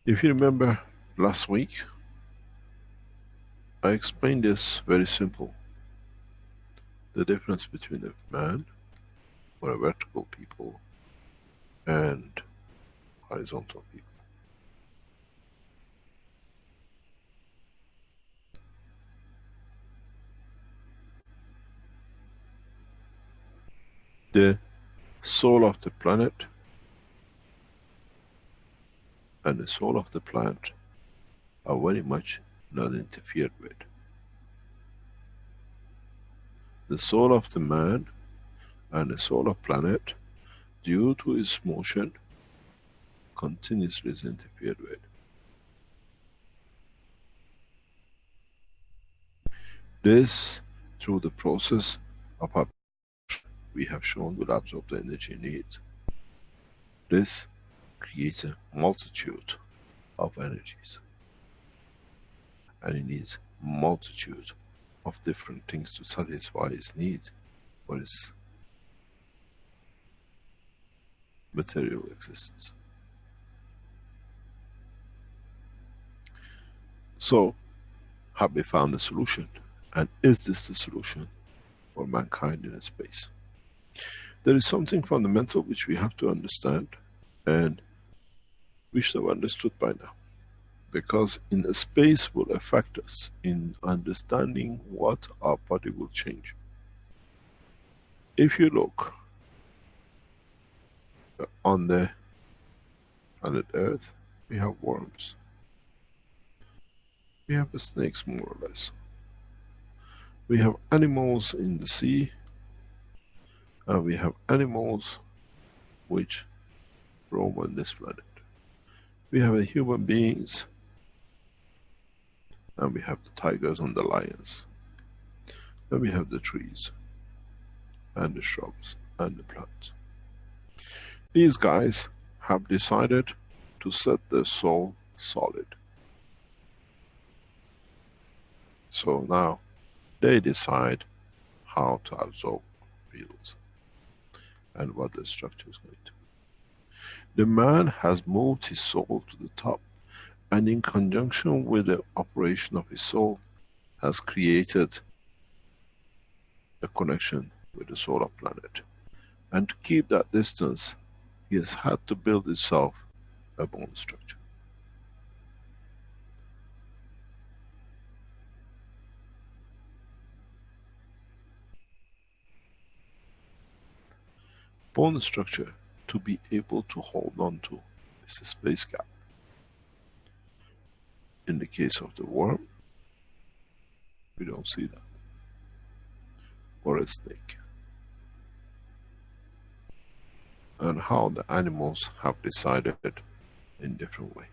If you remember last week, I explained this very simple. The difference between a man or a vertical people and horizontal people. The soul of the planet and the soul of the plant are very much not interfered with. The soul of the man and the soul of planet, due to its motion, continuously is interfered with. This, through the process of absorption, we have shown will absorb the energy needs. This creates a multitude of energies. And it needs multitude of different things to satisfy its needs for its material existence. So, have we found the solution? And is this the solution for mankind in space? There is something fundamental which we have to understand, and we should have understood by now. Because in space will affect us in understanding what our body will change. If you look on the planet Earth, we have worms. We have snakes, more or less. We have animals in the sea, and we have animals which roam on this planet. We have human beings, and we have the tigers and the lions. Then we have the trees, and the shrubs, and the plants. These guys have decided to set their soul solid. So now they decide how to absorb fields and what the structure is going to be. The man has moved his soul to the top, and in conjunction with the operation of his soul has created a connection with the solar planet. And to keep that distance, he has had to build itself a bone structure. Bone structure to be able to hold on to is a space gap. In the case of the worm, we don't see that. Or a snake. And how the animals have decided in different way.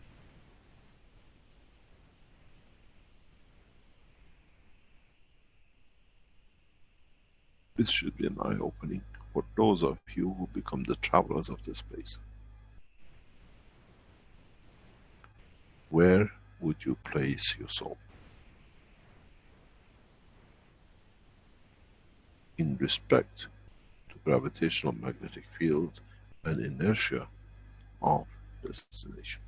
This should be an eye-opening for those of you who become the travelers of the space. Where would you place your soul? In respect to gravitational magnetic field and inertia of destination.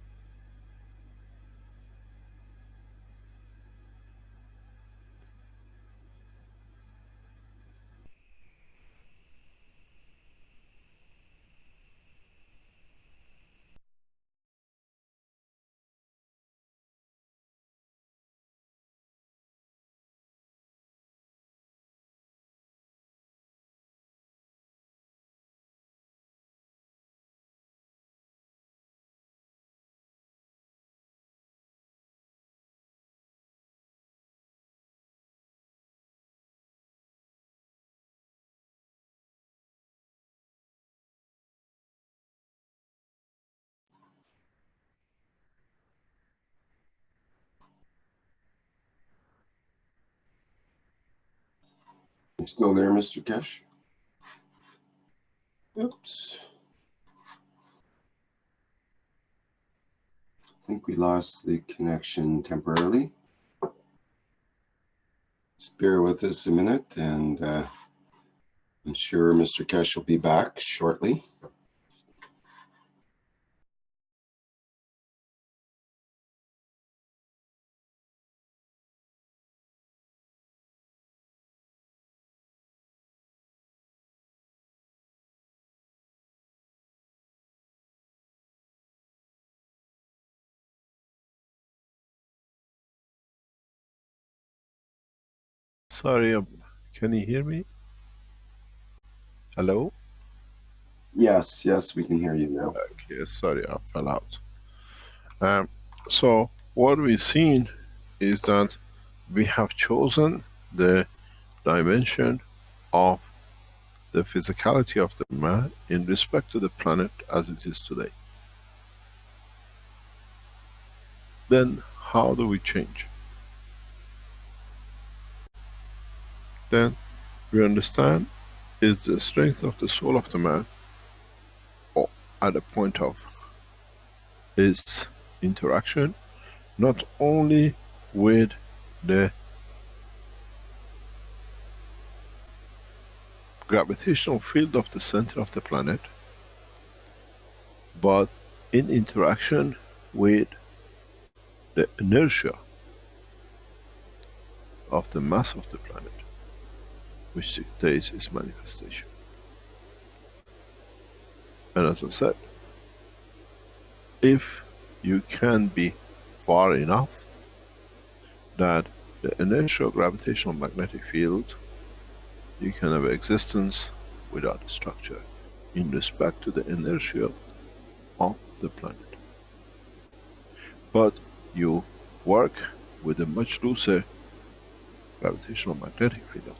You still there, Mr. Keshe? Oops. I think we lost the connection temporarily. Just bear with us a minute, and I'm sure Mr. Keshe will be back shortly. Sorry, can you hear me? Hello? Yes, yes, we can hear you now. Okay, sorry, I fell out. So what we've seen is that we have chosen the dimension of the physicality of the man in respect to the planet as it is today. Then how do we change? Then we understand is the strength of the soul of the man, or at the point of its interaction, not only with the gravitational field of the center of the planet, but in interaction with the inertia of the mass of the planet, which dictates its manifestation. And as I said, if you can be far enough that the inertial gravitational magnetic field, you can have existence without structure in respect to the inertia of the planet. But you work with a much looser gravitational magnetic field.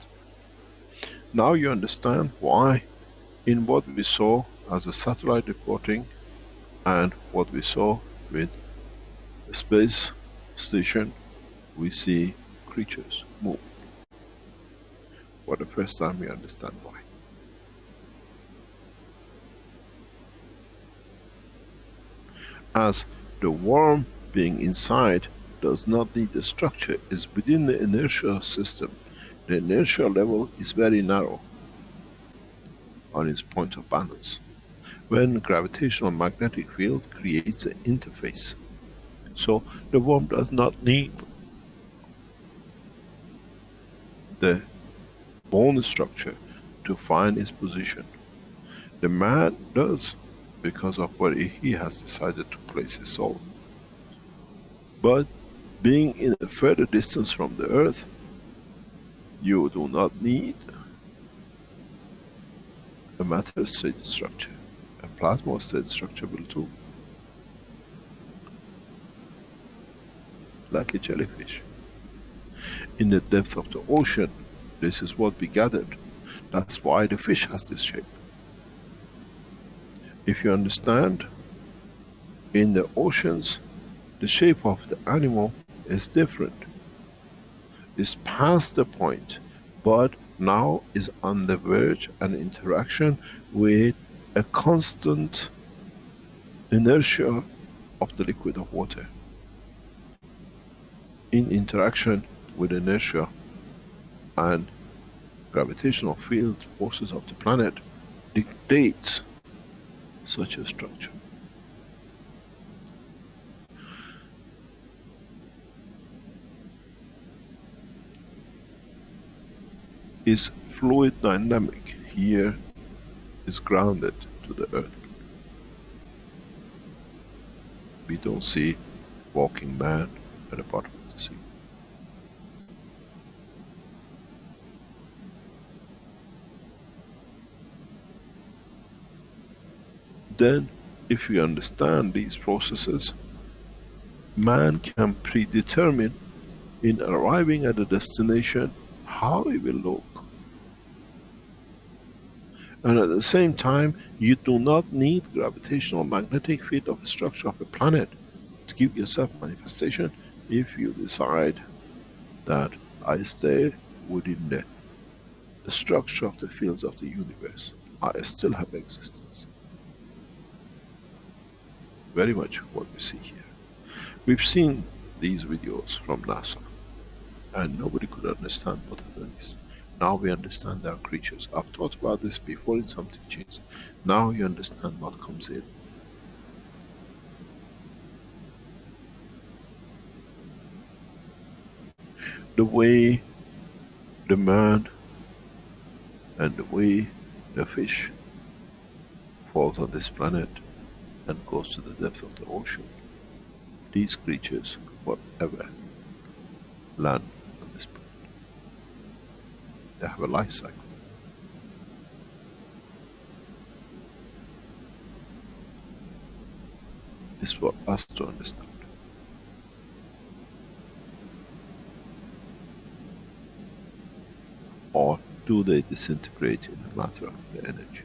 Now you understand why in what we saw as a satellite reporting and what we saw with the space station, we see creatures move. For the first time we understand why. As the worm being inside does not need the structure, is within the inertial system. The inertial level is very narrow on its point of balance. When gravitational magnetic field creates an interface. So the worm does not need the bone structure to find its position. The man does, because of where he has decided to place his soul. But being in a further distance from the earth, you do not need a matter state structure. A plasma state structure will too. Like a jellyfish. In the depth of the ocean, this is what we gathered. That's why the fish has this shape. If you understand, in the oceans, the shape of the animal is different. It's past the point, but now is on the verge and interaction with a constant inertia of the liquid of water. In interaction with inertia and gravitational field forces of the planet dictates such a structure. Is fluid dynamic here is grounded to the earth. We don't see walking man at the bottom of the sea. Then, if we understand these processes, man can predetermine in arriving at a destination how he will look. And at the same time, you do not need gravitational magnetic field of the structure of a planet to give yourself manifestation if you decide that I stay within the structure of the fields of the universe. I still have existence. Very much what we see here. We've seen these videos from NASA and nobody could understand what it is. Now we understand they are creatures. I've talked about this before in some teachings. Now you understand what comes in. The way the man and the way the fish falls on this planet and goes to the depth of the ocean. These creatures forever land on this planet. They have a life cycle. It's for us to understand. Or do they disintegrate in the matter of the energy?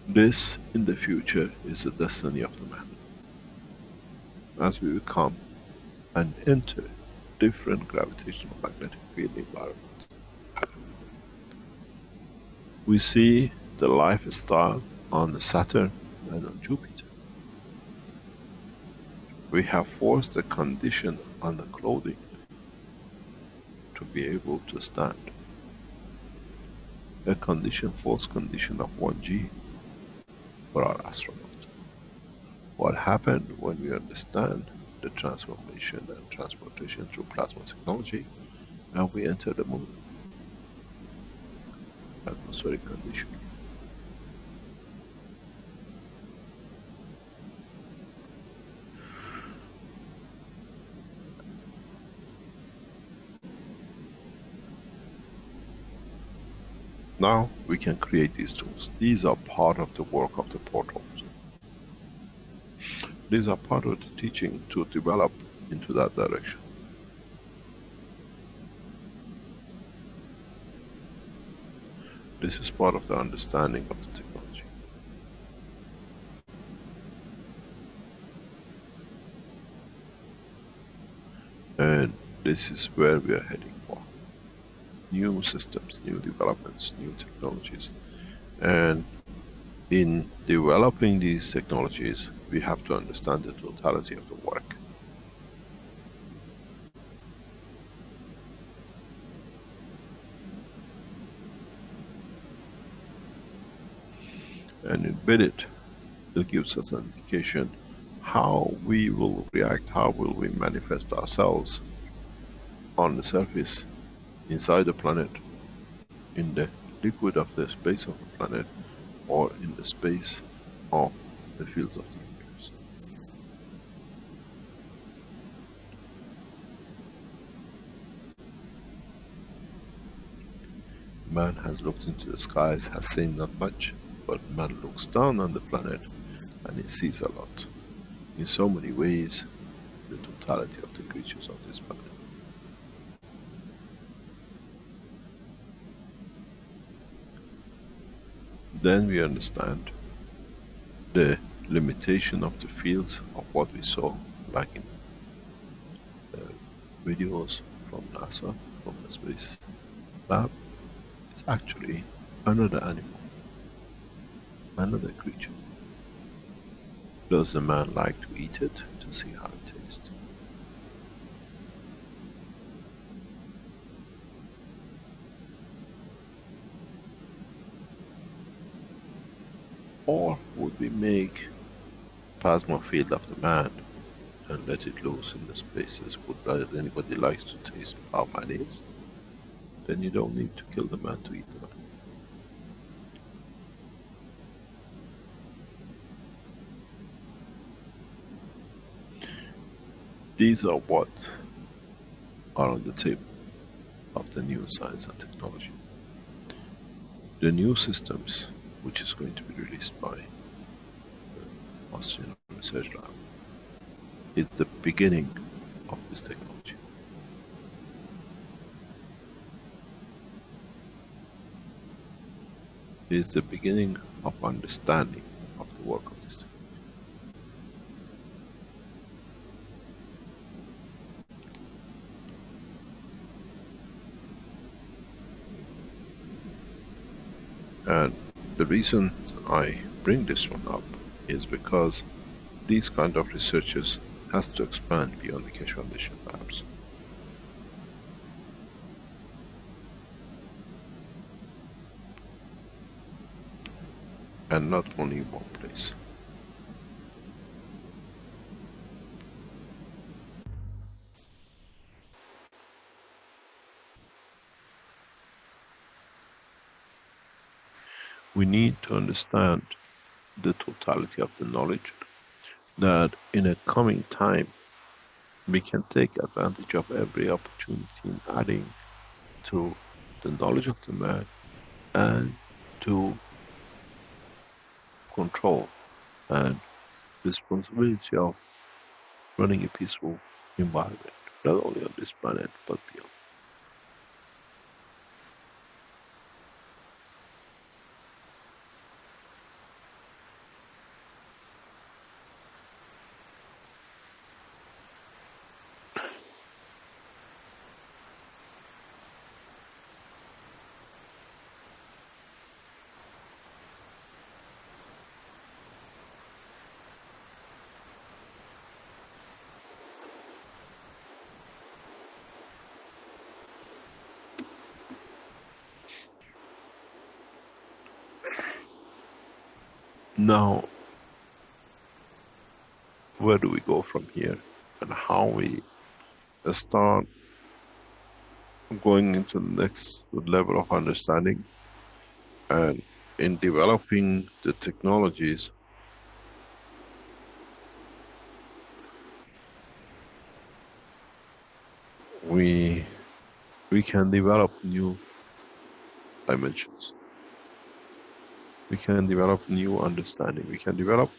This, in the future, is the destiny of the man. As we become and enter different gravitational magnetic field environments, we see the lifestyle on Saturn and on Jupiter. We have forced the condition on the clothing to be able to stand. A condition, false condition of 1G for our astronaut. What happened when we understand the transformation and transportation through plasma technology, and we enter the moon? Atmospheric condition. Now we can create these tools. These are part of the work of the portals. These are part of the teaching to develop into that direction. This is part of the understanding of the technology. And this is where we are heading for. New systems, new developments, new technologies. And in developing these technologies, we have to understand the totality of the work. And embedded, it gives us an indication how we will react, how will we manifest ourselves on the surface, inside the planet, in the liquid of the space of the planet, or in the space of the fields of the universe. Man has looked into the skies, has seen not much, but man looks down on the planet and he sees a lot. In so many ways, the totality of the creatures of this planet. Then we understand the limitation of the fields of what we saw, like in videos from NASA, from the space lab. It's actually another animal, another creature. Does the man like to eat it to see how it tastes? Or would we make plasma field of the man and let it loose in the spaces? Would anybody like to taste how man is? Then you don't need to kill the man to eat the man. These are what are on the table of the new science and technology. The new systems, which is going to be released by the Austrian Research Lab, is the beginning of this technology. It is the beginning of understanding of the work of this technology. And the reason I bring this one up is because these kind of researches has to expand beyond the Keshe Foundation labs. And not only in one place. We need to understand the totality of the knowledge that in a coming time we can take advantage of every opportunity in adding to the knowledge of the man and to control and responsibility of running a peaceful environment, not only on this planet, but beyond. Now, where do we go from here, and how we start going into the next level of understanding? And in developing the technologies, we can develop new dimensions. We can develop new understanding. We can develop